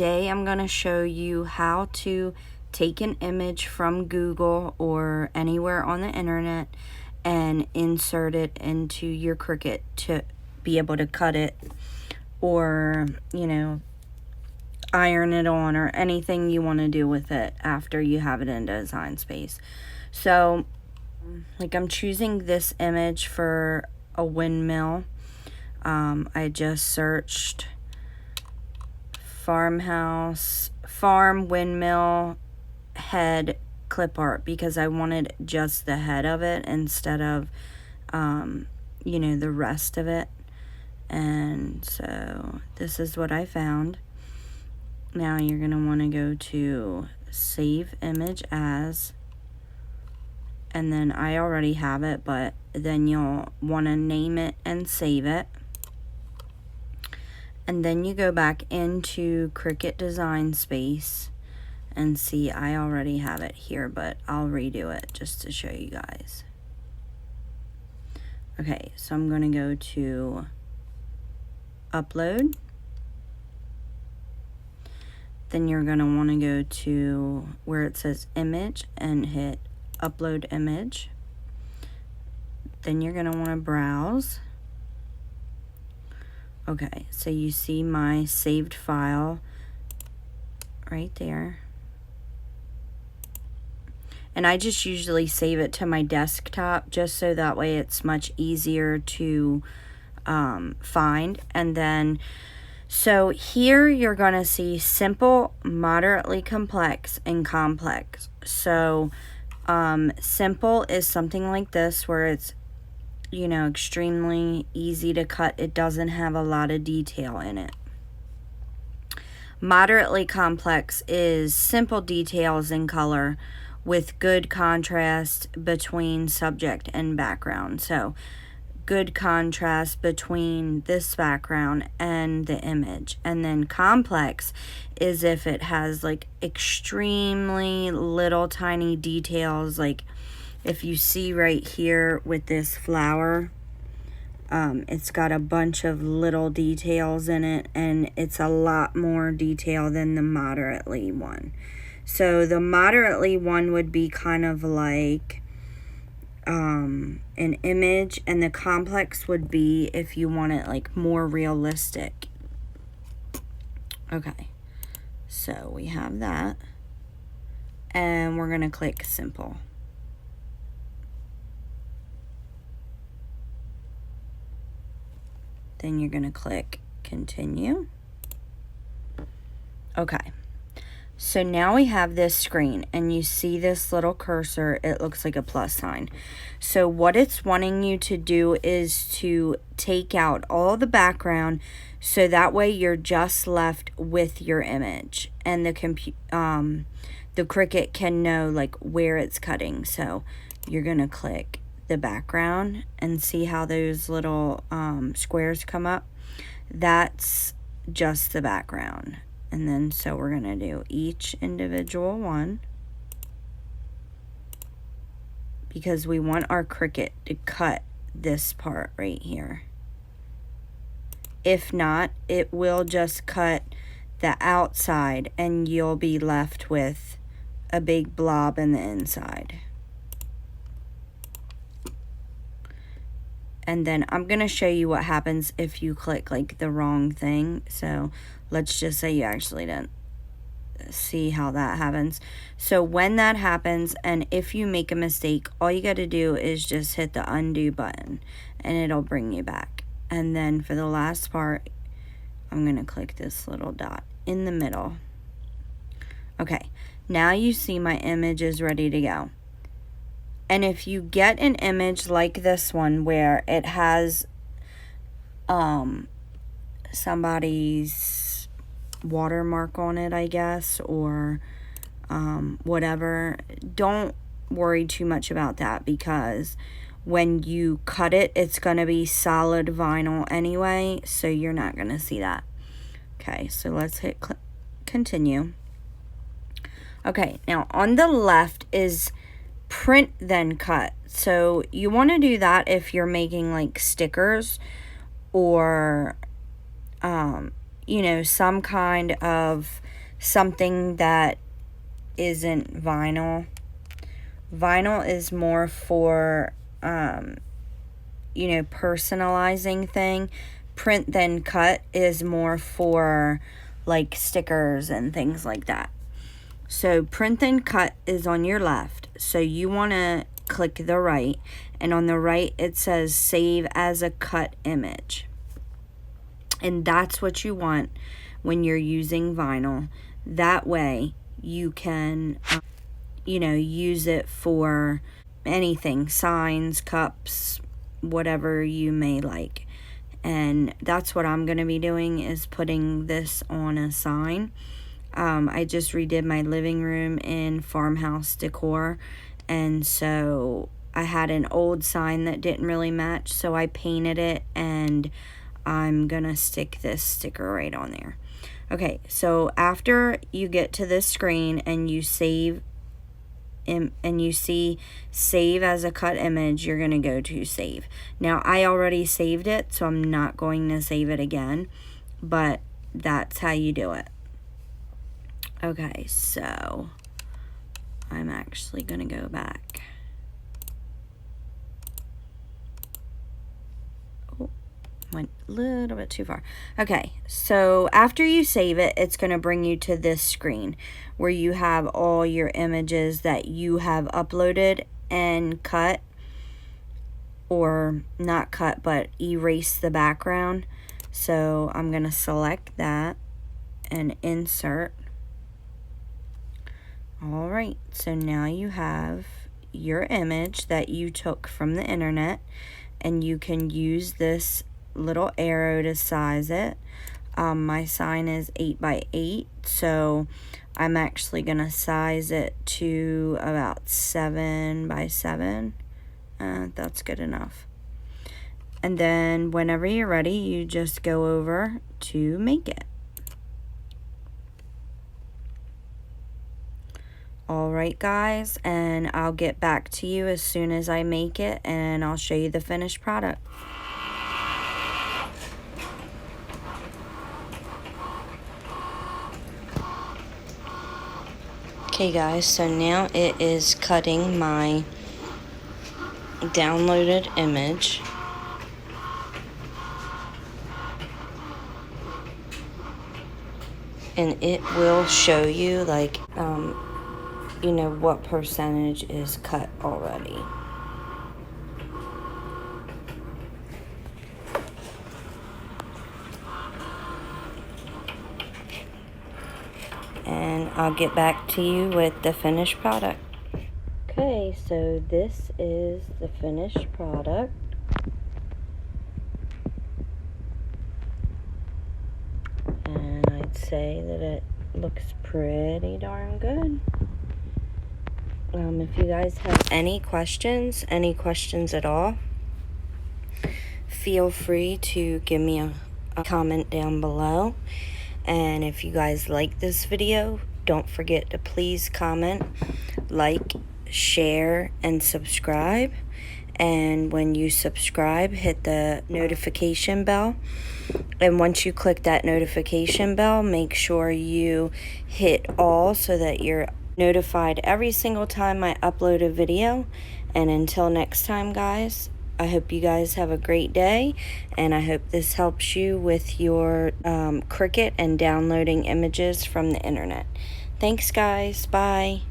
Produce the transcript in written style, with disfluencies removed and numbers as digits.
today I'm going to show you how to take an image from Google or anywhere on the internet and insert it into your Cricut to be able to cut it or, iron it on or anything you want to do with it after you have it in Design Space. So, I'm choosing this image for a windmill. I just searched farm windmill head clip art because I wanted just the head of it instead of the rest of it. And so this is what I found. Now you're going to want to go to save image as, and then I already have it, but then you'll want to name it and save it. And then you go back into Cricut Design Space and see I already have it here, but I'll redo it just to show you guys. Okay, so I'm going to go to Upload. Then you're going to want to go to where it says Image and hit Upload Image. Then you're going to want to browse. Okay, so you see my saved file right there. And I just usually save it to my desktop just so that way it's much easier to find. And then, so here you're going to see simple, moderately complex, and complex. So simple is something like this where it's extremely easy to cut. It doesn't have a lot of detail in it. Moderately complex is simple details in color with good contrast between subject and background. So good contrast between this background and the image. And then complex is if it has extremely little tiny details, if you see right here with this flower, it's got a bunch of little details in it, and it's a lot more detail than the moderately one. So the moderately one would be kind of like an image, and the complex would be if you want it more realistic. Okay, so we have that, and we're going to click simple. Then you're going to click continue. Okay. So now we have this screen and you see this little cursor. It looks like a plus sign. So what it's wanting you to do is to take out all the background so that way you're just left with your image and the Cricut can know where it's cutting. So you're going to click the background and see how those little squares come up. That's just the background. And then so we're going to do each individual one because we want our Cricut to cut this part right here. If not, it will just cut the outside and you'll be left with a big blob in the inside. And then I'm going to show you what happens if you click the wrong thing. So let's just say you actually didn't see how that happens. So when that happens, and if you make a mistake, all you got to do is just hit the undo button and it'll bring you back. And then for the last part, I'm going to click this little dot in the middle. Okay, now you see my image is ready to go. And if you get an image like this one where it has somebody's watermark on it, I guess, or whatever, don't worry too much about that because when you cut it, it's going to be solid vinyl anyway, so you're not going to see that. Okay, so let's hit continue. Okay, now on the left is print then cut. So you want to do that if you're making stickers or you know, some kind of something that isn't vinyl. Vinyl is more for, you know, personalizing thing. Print then cut is more for like stickers and things like that. So print then cut is on your left. So you want to click the right, and on the right it says save as a cut image. And that's what you want when you're using vinyl. That way you can, you know, use it for anything, signs, cups, whatever you may like. And that's what I'm going to be doing, is putting this on a sign. I just redid my living room in farmhouse decor, and so I had an old sign that didn't really match, so I painted it, and I'm gonna stick this sticker right on there. Okay, so after you get to this screen and you save and you see save as a cut image, you're gonna go to save. Now I already saved it, so I'm not going to save it again, but that's how you do it. Okay, so I'm actually gonna go back. Oh, went a little bit too far. Okay, so after you save it, it's gonna bring you to this screen where you have all your images that you have uploaded and cut, or not cut, but erase the background. So I'm gonna select that and insert. Alright, so now you have your image that you took from the internet, and you can use this little arrow to size it. My sign is 8 by 8, so I'm actually going to size it to about 7 by 7. That's good enough. And then whenever you're ready, you just go over to make it. Alright guys, and I'll get back to you as soon as I make it, and I'll show you the finished product. Okay guys, so now it is cutting my downloaded image. And it will show you like, you know, what percentage is cut already. And I'll get back to you with the finished product. Okay, so this is the finished product. And I'd say that it looks pretty darn good. If you guys have any questions at all, feel free to give me a comment down below. And if you guys like this video, don't forget to please comment, like, share, and subscribe. And when you subscribe, hit the notification bell. And once you click that notification bell, make sure you hit all so that you're notified every single time I upload a video. And until next time, guys, I hope you guys have a great day, and I hope this helps you with your Cricut and downloading images from the internet. Thanks guys, bye.